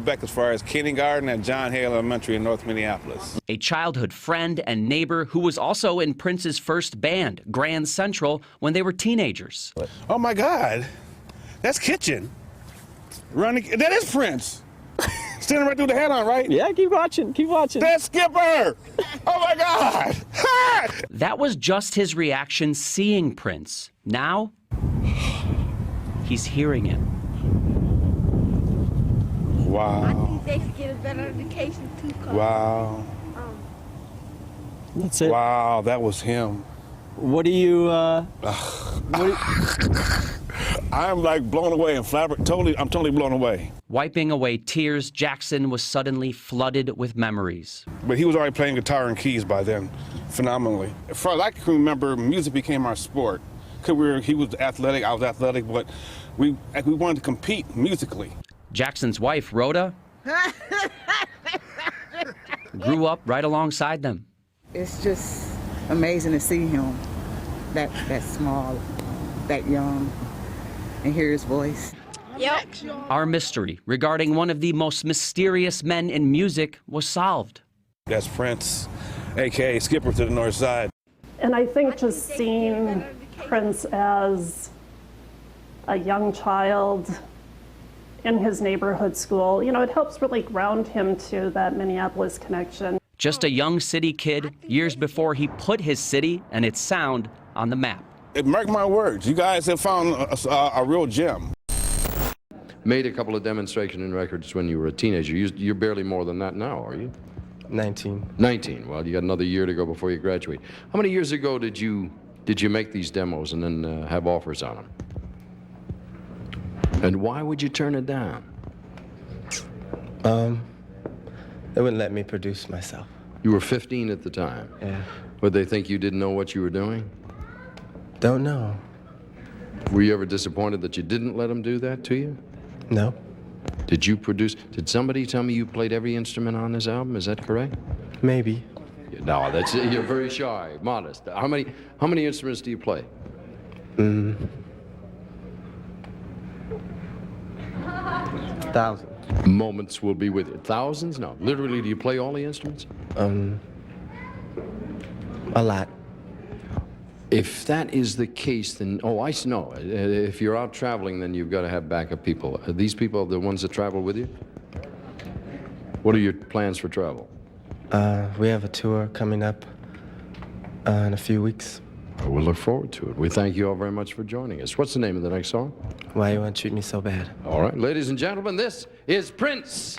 Back as far as kindergarten at John Hale Elementary in North Minneapolis. A childhood friend and neighbor who was also in Prince's first band, Grand Central, when they were teenagers. Oh my God, that's Kitchen. That is Prince. Standing right through the head on, right? Yeah, keep watching, keep watching. That's Skipper. Oh my God. That was just his reaction seeing Prince. Now, he's hearing it. Wow. I think they should get a better education too. Wow. That's it. Wow, that was him. What do you, I'm like blown away and I'm totally blown away. Wiping away tears, Jackson was suddenly flooded with memories. But he was already playing guitar and keys by then, phenomenally. As far as I can remember, music became our sport. He was athletic, I was athletic, but we wanted to compete musically. Jackson's wife, Rhoda, grew up right alongside them. It's just amazing to see him that small, that young, and hear his voice. Yep. Our mystery regarding one of the most mysterious men in music was solved. That's Prince, a.k.a. Skipper to the North Side. And I think just seeing Prince as a young child in his neighborhood school, you know, it helps really ground him to that Minneapolis connection. Just a young city kid, years before he put his city and its sound on the map. Mark my words, you guys have found a real gem. Made a couple of demonstration records when you were a teenager. You're barely more than that now, are you? 19. 19. Well, you got another year to go before you graduate. How many years ago did you make these demos and then have offers on them? And why would you turn it down? They wouldn't let me produce myself. You were 15 at the time. Yeah. Would they think you didn't know what you were doing? Don't know. Were you ever disappointed that you didn't let them do that to you? No. Did you produce? Did somebody tell me you played every instrument on this album? Is that correct? Maybe. No, that's you're very shy, modest. How many instruments do you play? 1,000. Moments will be with you. Thousands? No. Literally, do you play all the instruments? A lot. If that is the case, then, oh, I know. If you're out traveling, then you've got to have backup people. Are these people the ones that travel with you? What are your plans for travel? We have a tour coming up in a few weeks. We'll look forward to it. We thank you all very much for joining us. What's the name of the next song? Why you want to treat me so bad? All right, ladies and gentlemen, this is Prince.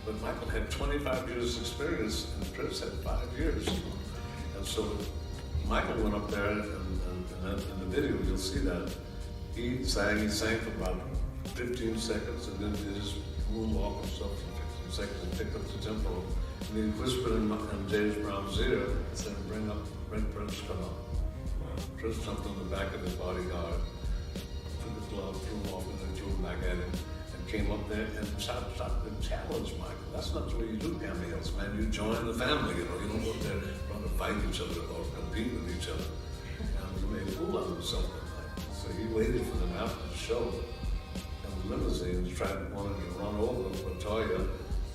But Michael had 25 years experience and Prince had 5 years. And so Michael went up there and in the video you'll see that. He sang for about 15 seconds and then did his moonwalk himself for 15 seconds and picked up the tempo. And he whispered in James Brown's ear and said, bring Prince, come up. Prince jumped on the back of his bodyguard, took his glove, threw him off, and then threw him back at him, and came up there and started to challenge Michael. That's not the way you do cameos, man. You join the family, you know. You don't go up there trying to fight each other or compete with each other. And he made a fool out of himself that night. So he waited for them after the show, and the limousine wanted to run over Latoya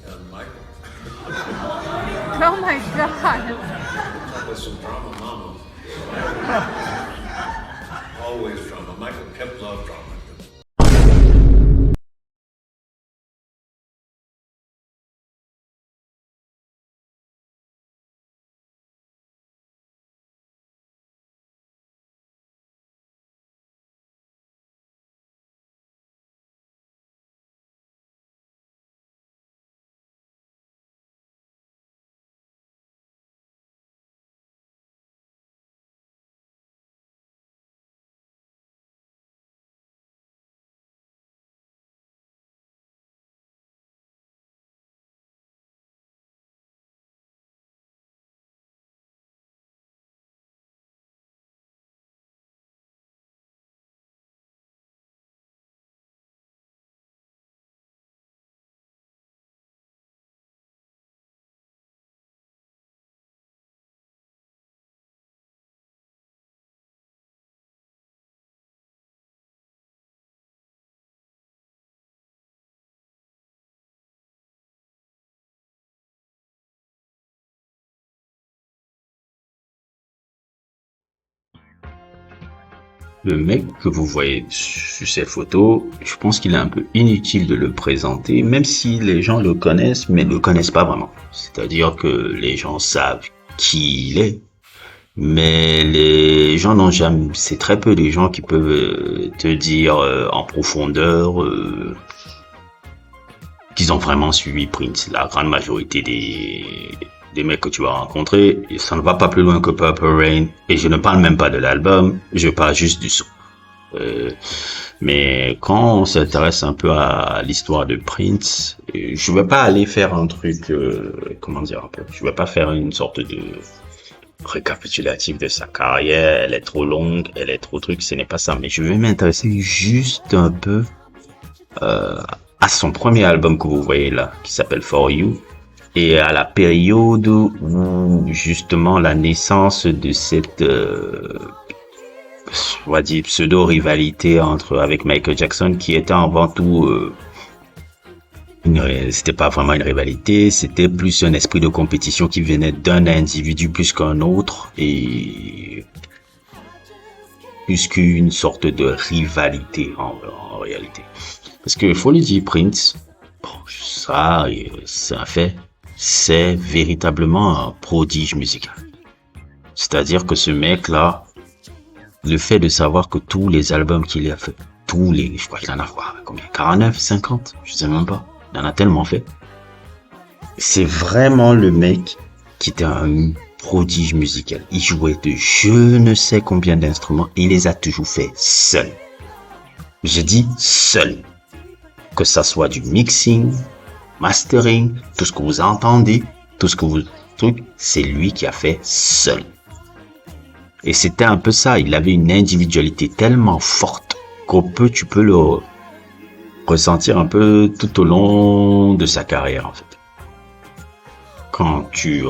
and Michael. Oh my God. That's some drama, mama. Always drama. Michael kept love drama. Le mec que vous voyez sur ces photos, je pense qu'il est un peu inutile de le présenter, même si les gens le connaissent, mais ne le connaissent pas vraiment. C'est-à-dire que les gens savent qui il est, mais les gens n'ont jamais, c'est très peu les gens qui peuvent te dire en profondeur qu'ils ont vraiment suivi Prince. La grande majorité des mecs que tu vas rencontrer, ça ne va pas plus loin que Purple Rain, et je ne parle même pas de l'album, je parle juste du son. Mais quand on s'intéresse un peu à l'histoire de Prince, je vais pas aller faire un truc, comment dire un peu, je vais pas faire une sorte de récapitulatif de sa carrière, elle est trop longue, elle est trop truc, ce n'est pas ça, mais je vais m'intéresser juste un peu à son premier album que vous voyez là, qui s'appelle For You, et à la période où justement la naissance de cette on va dire pseudo-rivalité avec Michael Jackson, qui était avant tout c'était pas vraiment une rivalité, c'était plus un esprit de compétition qui venait d'un individu plus qu'un autre, et plus qu'une sorte de rivalité en réalité. Parce que faut le dire, Prince, bon, ça c'est un fait, c'est véritablement un prodige musical. C'est-à-dire que ce mec-là, le fait de savoir que tous les albums qu'il a fait, je crois qu'il en a combien, 49, 50, je sais même pas, il en a tellement fait. C'est vraiment le mec qui était un prodige musical. Il jouait de je ne sais combien d'instruments, et il les a toujours fait seul. Je dis seul. Que ça soit du mixing, mastering, tout ce que vous entendez, tout ce que vous truc, c'est lui qui a fait seul. Et c'était un peu ça, il avait une individualité tellement forte tu peux le ressentir un peu tout au long de sa carrière en fait. Quand tu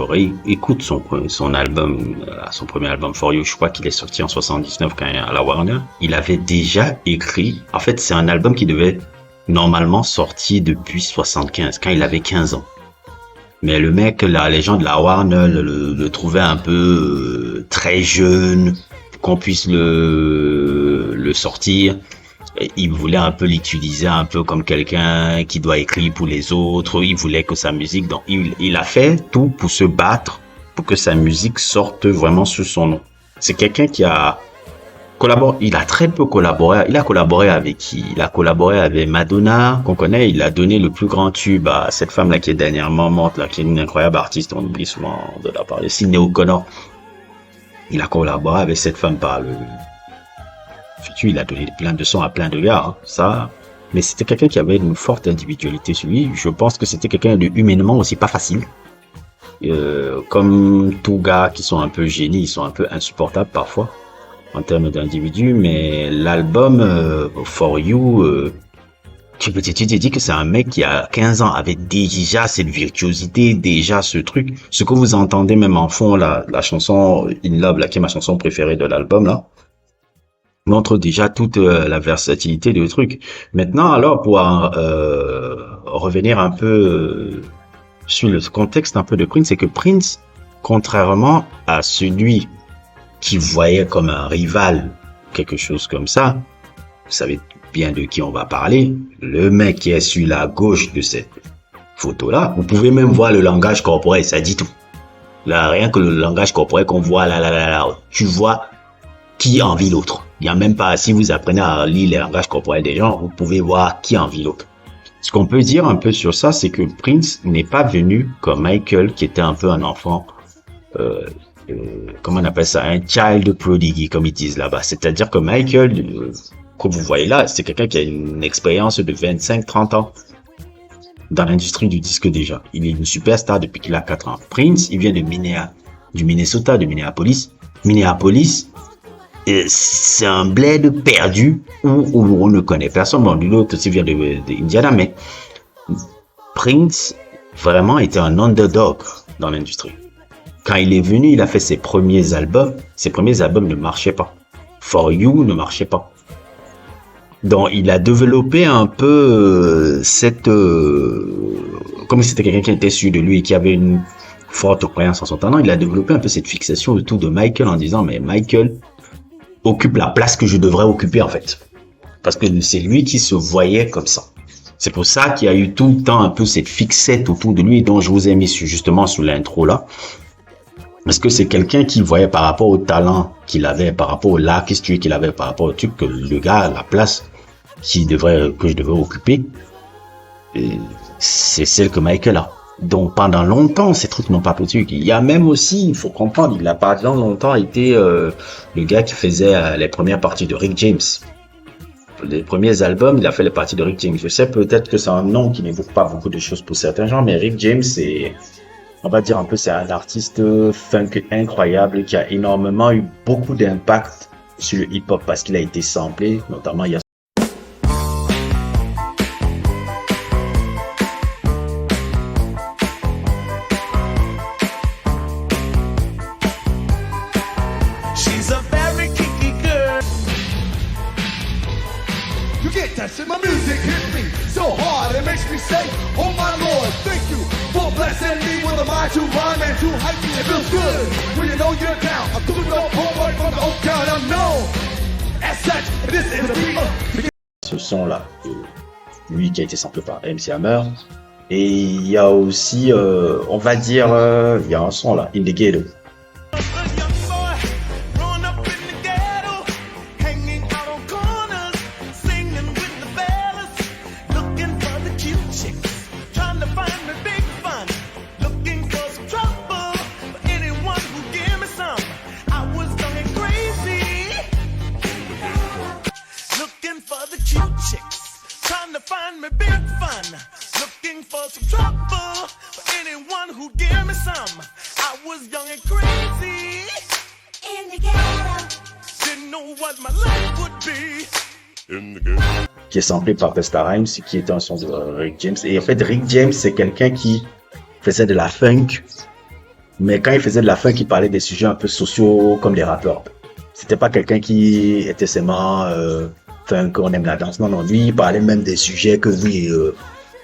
écoutes son album, son premier album For You, je crois qu'il est sorti en 79 quand il est à la Warner, il avait déjà écrit, en fait c'est un album qui devait normalement sorti depuis 75, quand il avait 15 ans. Mais le mec, les gens de la Warner le trouvaient un peu très jeune, qu'on puisse le sortir. Et il voulait un peu l'utiliser un peu comme quelqu'un qui doit écrire pour les autres. Il voulait que sa musique, donc il a fait tout pour se battre pour que sa musique sorte vraiment sous son nom. C'est quelqu'un qui a il a très peu collaboré. Il a collaboré avec qui? Il a collaboré avec Madonna, qu'on connaît. Il a donné le plus grand tube à cette femme-là qui est dernièrement morte, là, qui est une incroyable artiste. On oublie souvent de la parler. Sinéad O'Connor. Il a collaboré avec cette femme par le futur. Il a donné plein de sons à plein de gars, hein, ça. Mais c'était quelqu'un qui avait une forte individualité sur lui. Je pense que c'était quelqu'un de humainement aussi pas facile. Comme tous gars qui sont un peu génies, ils sont un peu insupportables parfois en termes d'individus, mais l'album For You, tu te dis que c'est un mec qui a 15 ans avait déjà cette virtuosité, déjà ce truc. Ce que vous entendez même en fond, la chanson In Love, là, qui est ma chanson préférée de l'album, là, montre déjà toute la versatilité du truc. Maintenant, alors, pour revenir un peu sur le contexte un peu de Prince, c'est que Prince, contrairement à celui qui voyait comme un rival, quelque chose comme ça, vous savez bien de qui on va parler, le mec qui est sur la gauche de cette photo-là, vous pouvez même voir le langage corporel, ça dit tout. Là, rien que le langage corporel qu'on voit là, tu vois qui envie l'autre. Il n'y a même pas, si vous apprenez à lire les langages corporels des gens, vous pouvez voir qui envie l'autre. Ce qu'on peut dire un peu sur ça, c'est que Prince n'est pas venu comme Michael, qui était un peu un enfant, comment on appelle ça, un child prodigy, comme ils disent là-bas. C'est-à-dire que Michael, que vous voyez là, c'est quelqu'un qui a une expérience de 25-30 ans dans l'industrie du disque déjà. Il est une superstar depuis qu'il a 4 ans. Prince, il vient du Minnesota, de Minneapolis. Minneapolis, c'est un bled perdu où on ne connaît personne. Bon, l'autre aussi vient d'Indiana, mais Prince, vraiment, était un underdog dans l'industrie. Quand il est venu, il a fait ses premiers albums. Ses premiers albums ne marchaient pas. For You ne marchait pas. Donc, il a développé un peu comme c'était quelqu'un qui était sûr de lui et qui avait une forte croyance en son talent, il a développé un peu cette fixation autour de Michael en disant, mais Michael occupe la place que je devrais occuper en fait. Parce que c'est lui qui se voyait comme ça. C'est pour ça qu'il y a eu tout le temps un peu cette fixette autour de lui dont je vous ai mis justement sous l'intro là. Parce que c'est quelqu'un qui voyait par rapport au talent qu'il avait, par rapport au l'artistry qu'il avait, par rapport au truc que le gars, la place que je devais occuper, c'est celle que Michael a. Donc pendant longtemps, ces trucs n'ont pas pu. Il y a même aussi, il faut comprendre, il a pendant longtemps été le gars qui faisait les premières parties de Rick James. Les premiers albums, il a fait les parties de Rick James. Je sais peut-être que c'est un nom qui n'évoque pas beaucoup de choses pour certains gens, mais Rick James, c'est, on va dire un peu, c'est un artiste funk incroyable qui a énormément eu beaucoup d'impact sur le hip-hop parce qu'il a été samplé, notamment il y a ce son-là, lui qui a été samplé par MC Hammer. Et il y a aussi, on va dire, il y a un son là, In the Ghetto. Qui est samplé par Busta Rhymes, qui est un son de Rick James. Et en fait, Rick James, c'est quelqu'un qui faisait de la funk, mais quand il faisait de la funk, il parlait des sujets un peu sociaux comme les rappeurs. C'était pas quelqu'un qui était seulement funk, on aime la danse. Non, lui, il parlait même des sujets que oui,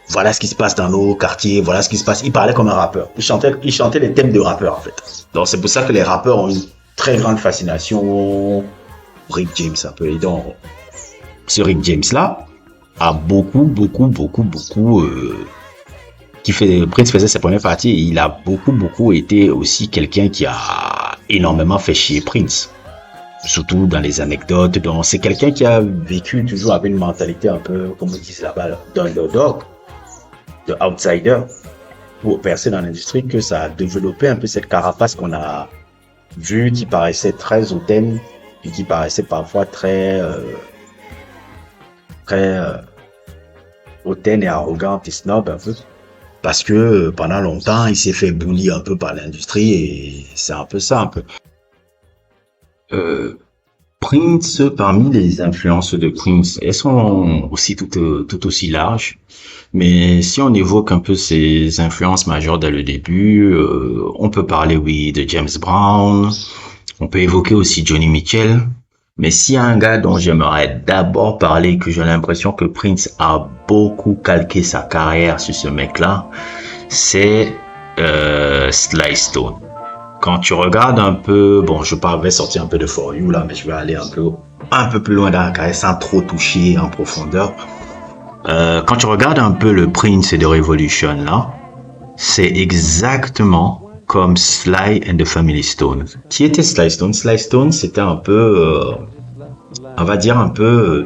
voilà ce qui se passe dans nos quartiers, voilà ce qui se passe. Il parlait comme un rappeur. Il chantait les thèmes de rappeurs, en fait. Donc, c'est pour ça que les rappeurs ont une très grande fascination. Rick James, un peu. Et donc, ce Rick James là a beaucoup Prince faisait ses premières parties et il a beaucoup été aussi quelqu'un qui a énormément fait chier Prince. surtout dans les anecdotes. Donc, c'est quelqu'un qui a vécu toujours avec une mentalité un peu, comme on dit là-bas, d'underdog, de outsider, pour percer dans l'industrie, que ça a développé un peu cette carapace qu'on a vue, qui paraissait très hautaine, et qui paraissait parfois très hautaine et arrogante et snob un peu. Parce que pendant longtemps, il s'est fait bully un peu par l'industrie et c'est un peu ça, un peu. Prince, parmi les influences de Prince, elles sont aussi tout aussi larges. Mais si on évoque un peu ses influences majeures dès le début, on peut parler, oui, de James Brown. On peut évoquer aussi Johnny Mitchell. Mais s'il y a un gars dont j'aimerais d'abord parler, que j'ai l'impression que Prince a beaucoup calqué sa carrière sur ce mec-là, c'est Sly Stone. Quand tu regardes un peu, bon, je vais sortir un peu de For You là, mais je vais aller un peu plus loin dans la carrière sans trop toucher en profondeur. Quand tu regardes un peu le Prince et The Revolution là, c'est exactement comme Sly and the Family Stone. Qui était Sly Stone? Sly Stone, c'était un peu, on va dire que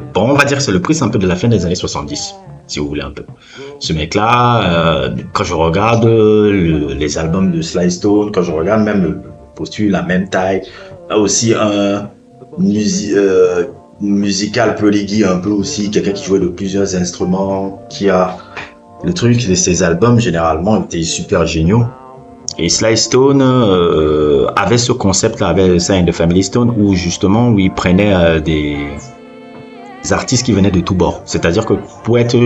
c'est le Prince un peu de la fin des années 70, si vous voulez un peu. Ce mec-là, quand je regarde les albums de Sly Stone, quand je regarde même le postulat, la même taille, aussi un musical prodigy un peu aussi, quelqu'un qui jouait de plusieurs instruments, qui a le truc de ses albums généralement étaient super géniaux. Et Sly Stone avait ce concept-là, avait ça in the Family Stone, où justement où il prenait des artistes qui venaient de tous bords. C'est-à-dire que pour être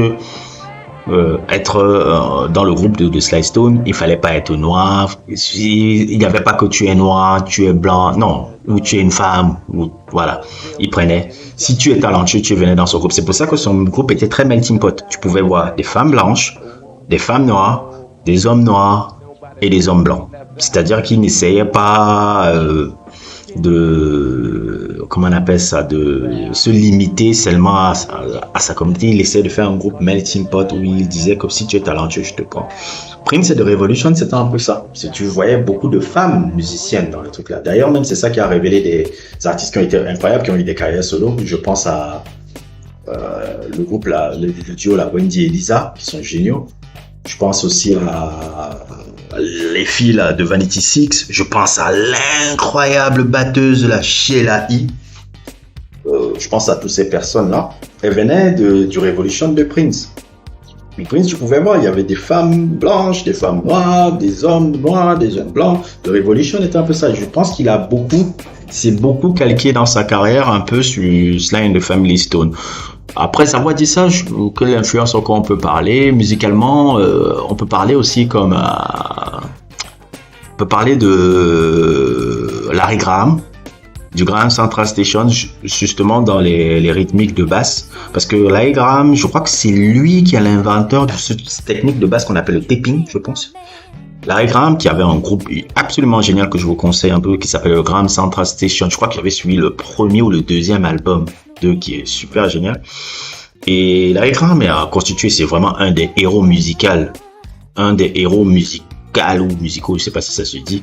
dans le groupe de Sly Stone, il fallait pas être noir. Il n'y avait pas que tu es noir, tu es blanc, non, ou tu es une femme, ou voilà. Il prenait. Si tu es talentueux, tu venais dans son groupe. C'est pour ça que son groupe était très melting pot. Tu pouvais voir des femmes blanches, des femmes noires, des hommes noirs et des hommes blancs. C'est-à-dire qu'il n'essayait pas comment on appelle ça, de se limiter seulement à sa communauté. Il essayait de faire un groupe melting pot où il disait que si tu es talentueux, je te prends. Prince et The Revolution, c'était un peu ça. Tu voyais beaucoup de femmes musiciennes dans le truc là. D'ailleurs, même c'est ça qui a révélé des artistes qui ont été incroyables, qui ont eu des carrières solo. Je pense à le groupe, le duo la Wendy et Lisa, qui sont géniaux. Je pense aussi à les filles là, de Vanity Six. Je pense à l'incroyable batteuse la Sheila E. Je pense à toutes ces personnes-là. Elles venaient du Revolution de Prince. Mais Prince, tu pouvais voir, il y avait des femmes blanches, des femmes noires, des hommes noirs, des hommes blancs. The Revolution était un peu ça. Je pense qu'il a c'est beaucoup calqué dans sa carrière un peu sur Sly and the Family Stone. Après avoir dit ça, quelle influence encore on peut parler musicalement, on peut parler aussi on peut parler de Larry Graham, du Graham Central Station, justement dans les rythmiques de basse, parce que Larry Graham, je crois que c'est lui qui est l'inventeur de cette technique de basse qu'on appelle le tapping, je pense. Larry Graham, qui avait un groupe absolument génial que je vous conseille un peu, qui s'appelle le Graham Central Station. Je crois qu'il avait suivi le premier ou le deuxième album qui est super génial. Et Larry Graham a constitué, c'est vraiment un des héros musicaux, ou musicaux, je sais pas si ça se dit,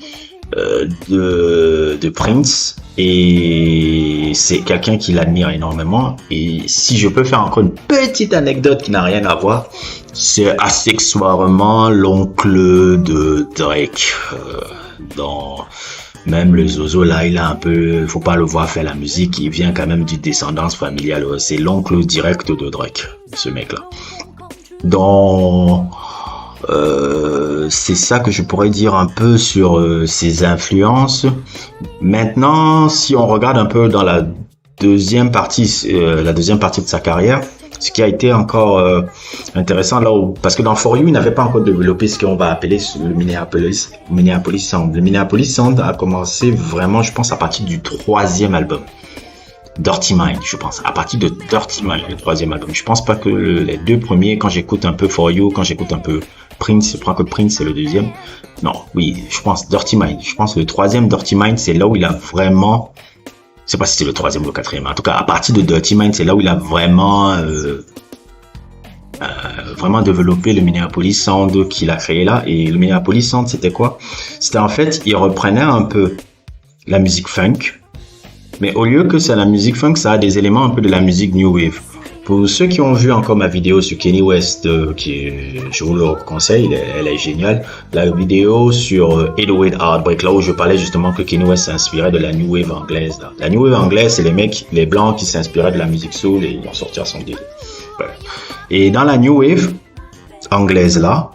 de Prince. Et c'est quelqu'un qui l'admire énormément. Et si je peux faire encore une petite anecdote qui n'a rien à voir, c'est accessoirement l'oncle de Drake. Dans même le Zozo là, il a un peu, faut pas le voir faire la musique, il vient quand même d'une descendance familiale. C'est l'oncle direct de Drake, ce mec là. Donc c'est ça que je pourrais dire un peu sur ses influences. Maintenant, si on regarde un peu dans la deuxième partie de sa carrière, ce qui a été encore intéressant là, parce que dans For You, il n'avait pas encore développé ce qu'on va appeler le Minneapolis Sound. Le Minneapolis Sound a commencé vraiment, je pense, à partir du troisième album. Dirty Mind, je pense. À partir de Dirty Mind, le troisième album. Je pense pas que les deux premiers, quand j'écoute un peu For You, quand j'écoute un peu Prince, je crois que Prince c'est le deuxième. Non, oui, je pense Dirty Mind. Je pense que le troisième Dirty Mind, c'est là où il a vraiment, je sais pas si c'est le troisième ou le quatrième. En tout cas, à partir de Dirty Mind, c'est là où il a vraiment développé le Minneapolis Sound qu'il a créé là. Et le Minneapolis Sound, c'était quoi? C'était en fait, il reprenait un peu la musique funk, Mais au lieu que c'est la musique funk, ça a des éléments un peu de la musique new wave. Pour ceux qui ont vu encore ma vidéo sur Kanye West, je vous le conseille, elle est géniale. La vidéo sur 808 Heartbreak, là où je parlais justement que Kanye West s'inspirait de la new wave anglaise. Là. La new wave anglaise, c'est les mecs, les blancs qui s'inspiraient de la musique soul et ils ont sorti à son délire. Ouais. Et dans la new wave anglaise là,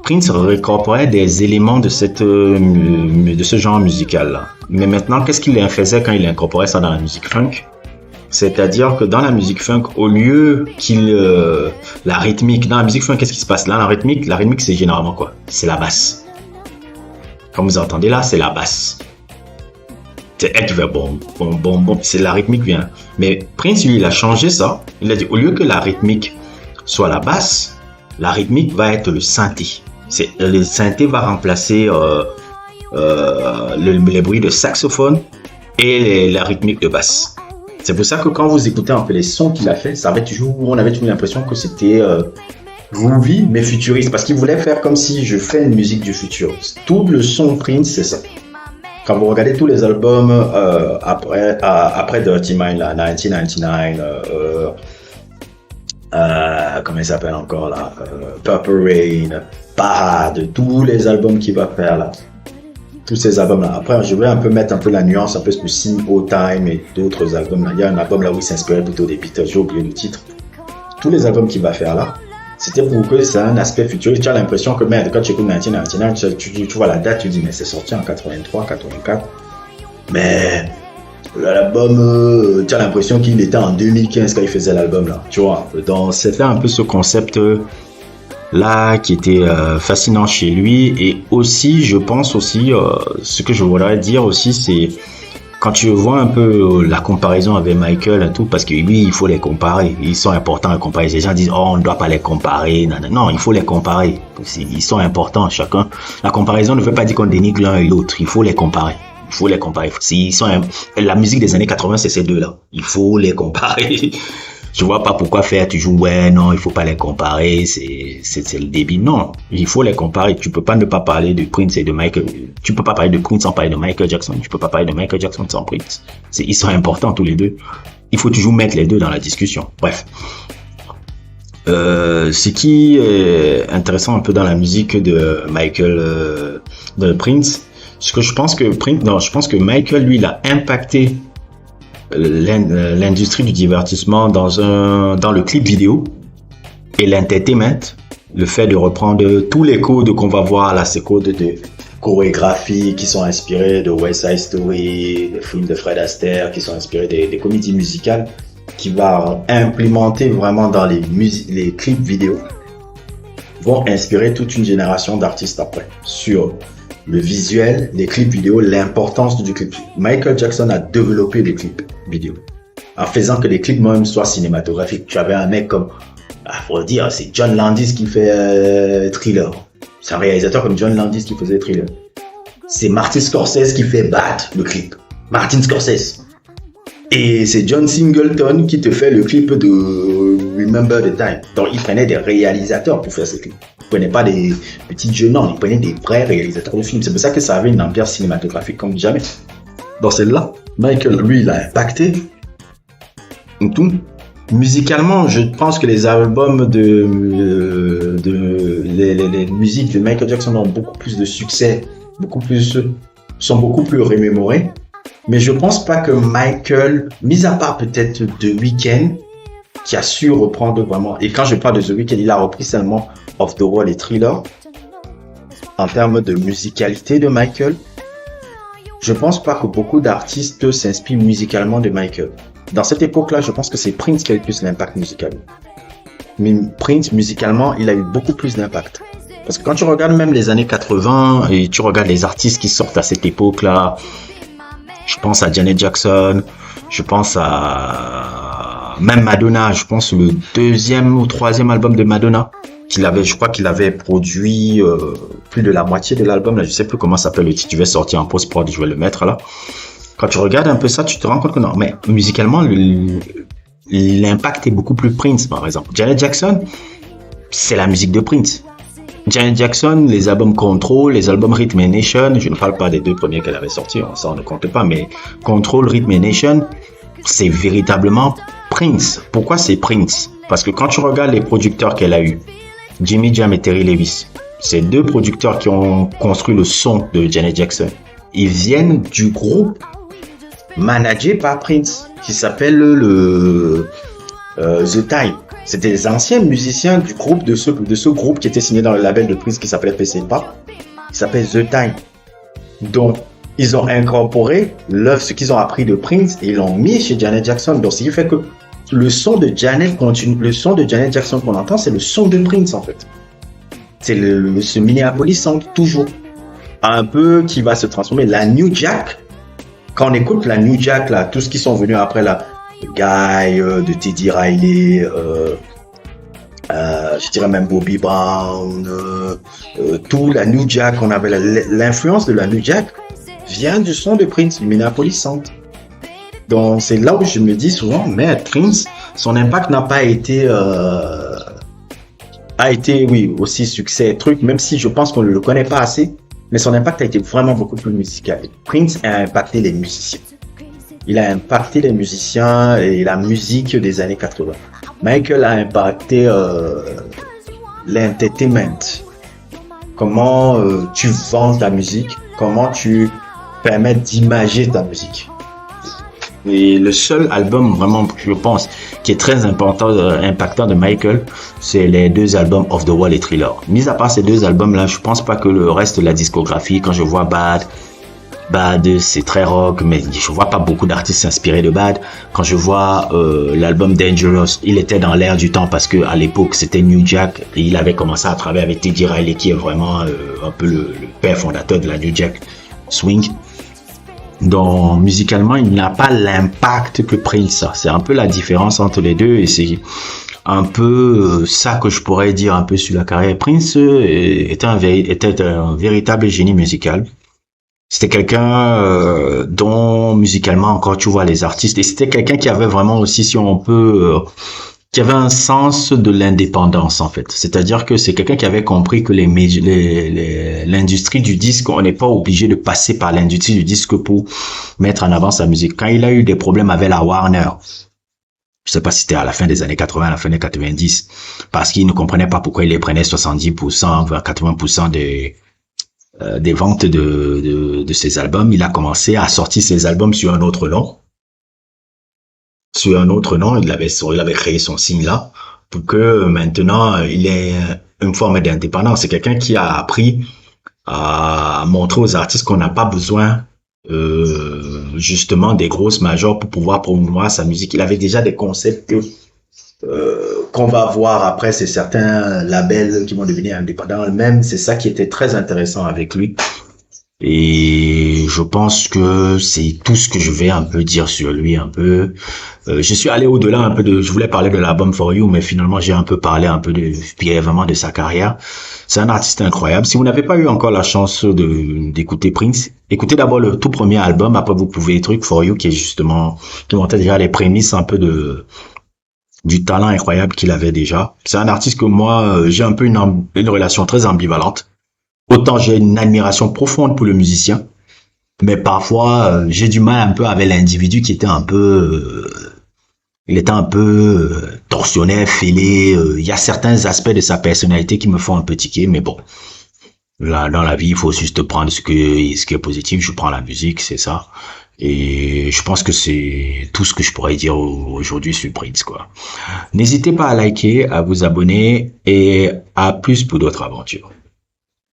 Prince réincorporait des éléments de ce genre musical là. Mais maintenant, qu'est-ce qu'il faisait quand il incorporait ça dans la musique funk? C'est-à-dire que dans la musique funk, au lieu la rythmique, dans la musique funk, qu'est-ce qui se passe là? La rythmique, c'est généralement quoi? C'est la basse. Comme vous entendez là, c'est la basse. C'est elle qui fait bon, c'est la rythmique vient. Mais Prince, lui, il a changé ça. Il a dit, au lieu que la rythmique soit la basse, la rythmique va être le synthé. Le synthé va remplacer les bruits de saxophone et la rythmique de basse. C'est pour ça que quand vous écoutez un peu les sons qu'il a fait, on avait toujours l'impression que c'était groovy mais futuriste, parce qu'il voulait faire comme si je fais une musique du futur. Tout le son Prince, c'est ça. Quand vous regardez tous les albums après Dirty Mind, là, 1999, comment il s'appelle encore là, Purple Rain, Parade, tous les albums qu'il va faire là. Tous ces albums-là. Après, je vais un peu mettre un peu la nuance, un peu plus Simple Time et d'autres albums. Là. Il y a un album là où il s'inspirait plutôt des Beatles, j'ai oublié le titre. Tous les albums qu'il va faire là, c'était pour que ça ait un aspect futuriste. Tu as l'impression que, merde, quand tu écoutes 1999, tu vois la date, tu dis, mais c'est sorti en 83, 84. Mais l'album, tu as l'impression qu'il était en 2015 quand il faisait l'album là. Tu vois, donc c'était un peu ce concept là qui était fascinant chez lui. Et aussi, je pense aussi, ce que je voudrais dire aussi, c'est quand tu vois un peu la comparaison avec Michael et tout, parce que oui, il faut les comparer, ils sont importants à comparer. Les gens disent, oh, on ne doit pas les comparer. Non, il faut les comparer, ils sont importants chacun. La comparaison ne veut pas dire qu'on dénigre l'un et l'autre, il faut les comparer. Il faut les comparer. La musique des années 80, c'est ces deux-là. Il faut les comparer. Je vois pas pourquoi faire toujours, ouais, non, il faut pas les comparer, c'est le débit. Non, il faut les comparer. Tu peux pas ne pas parler de Prince et de Michael. Tu peux pas parler de Prince sans parler de Michael Jackson. Tu peux pas parler de Michael Jackson sans Prince. Ils sont importants tous les deux. Il faut toujours mettre les deux dans la discussion. Bref. Ce qui est intéressant un peu dans la musique de Michael, de Prince, c'est que je pense que Michael, lui, il a impacté l'industrie du divertissement dans le clip vidéo et l'entertainment, le fait de reprendre tous les codes qu'on va voir là, ces codes de chorégraphie qui sont inspirés de West Side Story, des films de Fred Astaire, qui sont inspirés des comédies musicales, qui va implémenter vraiment dans les clips vidéo, vont inspirer toute une génération d'artistes après sur le visuel, les clips vidéo, l'importance du clip. Michael Jackson a développé les clips vidéo en faisant que les clips même soient cinématographiques. Tu avais un mec comme, faut le dire, c'est John Landis qui fait Thriller. C'est un réalisateur comme John Landis qui faisait Thriller. C'est Martin Scorsese qui fait Bad, le clip. Martin Scorsese. Et c'est John Singleton qui te fait le clip de Remember the Time. Donc il prenait des réalisateurs pour faire ce clip. Il prenait pas des petits jeunes, non, il prenait des vrais réalisateurs de films. C'est pour ça que ça avait une ambiance cinématographique comme jamais. Dans celle-là, Michael, lui, il a impacté tout. Musicalement, je pense que les albums les musiques de Michael Jackson ont beaucoup plus de succès, sont beaucoup plus remémorés. Mais je pense pas que Michael, mis à part peut-être The Weeknd, qui a su reprendre vraiment, et quand je parle de The Weeknd, il a repris seulement Off the Wall et Thriller. En termes de musicalité de Michael, je pense pas que beaucoup d'artistes s'inspirent musicalement de Michael. Dans cette époque-là, je pense que c'est Prince qui a eu plus d'impact musical. Mais Prince, musicalement, il a eu beaucoup plus d'impact. Parce que quand tu regardes même les années 80 et tu regardes les artistes qui sortent à cette époque-là, je pense à Janet Jackson, je pense à même Madonna, je pense le 2e ou 3e album de Madonna, je crois qu'il avait produit plus de la moitié de l'album, là, je sais plus comment s'appelle le titre, je vais sortir en post-prod, je vais le mettre là. Quand tu regardes un peu ça, tu te rends compte que non, mais musicalement, l'impact est beaucoup plus Prince, par exemple. Janet Jackson, c'est la musique de Prince. Janet Jackson, les albums Control, les albums Rhythm Nation, je ne parle pas des 2 premiers qu'elle avait sortis, ça on ne compte pas, mais Control, Rhythm Nation, c'est véritablement Prince. Pourquoi c'est Prince? Parce que quand tu regardes les producteurs qu'elle a eu, Jimmy Jam et Terry Lewis, c'est 2 producteurs qui ont construit le son de Janet Jackson. Ils viennent du groupe managé par Prince, qui s'appelle The Time. C'était les anciens musiciens du groupe de ce groupe qui était signé dans le label de Prince qui s'appelait PCPA, qui s'appelle The Time. Donc, ils ont incorporé ce qu'ils ont appris de Prince et ils l'ont mis chez Janet Jackson. Donc, ce qui fait que le son de Janet Jackson qu'on entend, c'est le son de Prince en fait. C'est ce Minneapolis Sound toujours. Un peu qui va se transformer. La New Jack, quand on écoute la New Jack, là, tout ce qui sont venus après là, Guy, de Teddy Riley, je dirais même Bobby Brown, tout la New Jack, on avait l'influence de la New Jack vient du son de Prince, du Minneapolis Sound. Donc c'est là où je me dis souvent, mais Prince, son impact n'a pas été oui, aussi succès, truc, même si je pense qu'on ne le connaît pas assez, mais son impact a été vraiment beaucoup plus musical. Prince a impacté les musiciens. Il a impacté les musiciens et la musique des années 80. Michael a impacté l'entertainment. Comment tu vends ta musique, comment tu permets d'imager ta musique. Et le seul album vraiment, je pense, qui est très impactant de Michael, c'est les 2 albums Off the Wall et Thriller. Mis à part ces 2 albums-là, je pense pas que le reste de la discographie, quand je vois Bad, c'est très rock, mais je vois pas beaucoup d'artistes s'inspirer de Bad. Quand je vois l'album Dangerous, il était dans l'air du temps parce que à l'époque c'était New Jack et il avait commencé à travailler avec Teddy Riley qui est vraiment un peu le père fondateur de la New Jack Swing. Donc musicalement, il n'a pas l'impact que Prince a. C'est un peu la différence entre les deux et c'est un peu ça que je pourrais dire un peu sur la carrière. Prince était un véritable génie musical. C'était quelqu'un dont musicalement encore tu vois les artistes, et c'était quelqu'un qui avait vraiment aussi, si on peut, qui avait un sens de l'indépendance en fait. C'est-à-dire que c'est quelqu'un qui avait compris que l'industrie du disque, on n'est pas obligé de passer par l'industrie du disque pour mettre en avant sa musique. Quand il a eu des problèmes avec la Warner, je sais pas si c'était à la fin des années 80, à la fin des 90, parce qu'il ne comprenait pas pourquoi il les prenait 70%, voire 80% des ventes de ses albums, il a commencé à sortir ses albums sur un autre nom. Il avait créé son signe là, pour que maintenant, il ait une forme d'indépendance. C'est quelqu'un qui a appris à montrer aux artistes qu'on n'a pas besoin, justement, des grosses majors pour pouvoir promouvoir sa musique. Il avait déjà des concepts qu'on va voir après, c'est certains labels qui vont devenir indépendants. Même, c'est ça qui était très intéressant avec lui. Et je pense que c'est tout ce que je vais un peu dire sur lui, un peu. Je suis allé au-delà un peu je voulais parler de l'album For You, mais finalement, j'ai un peu parlé un peu brièvement de sa carrière. C'est un artiste incroyable. Si vous n'avez pas eu encore la chance d'écouter Prince, écoutez d'abord le tout premier album, après vous pouvez For You, qui est justement, qui montait déjà les prémices un peu du talent incroyable qu'il avait déjà. C'est un artiste que moi, j'ai un peu une relation très ambivalente. Autant j'ai une admiration profonde pour le musicien, mais parfois j'ai du mal un peu avec l'individu qui était un peu... il était un peu torsionnaire, fêlé. Il y a certains aspects de sa personnalité qui me font un peu tiquer, mais bon. Là, dans la vie, il faut juste prendre ce qui est positif. Je prends la musique, c'est ça. Et je pense que c'est tout ce que je pourrais dire aujourd'hui sur Prince, quoi. N'hésitez pas à liker, à vous abonner et à plus pour d'autres aventures.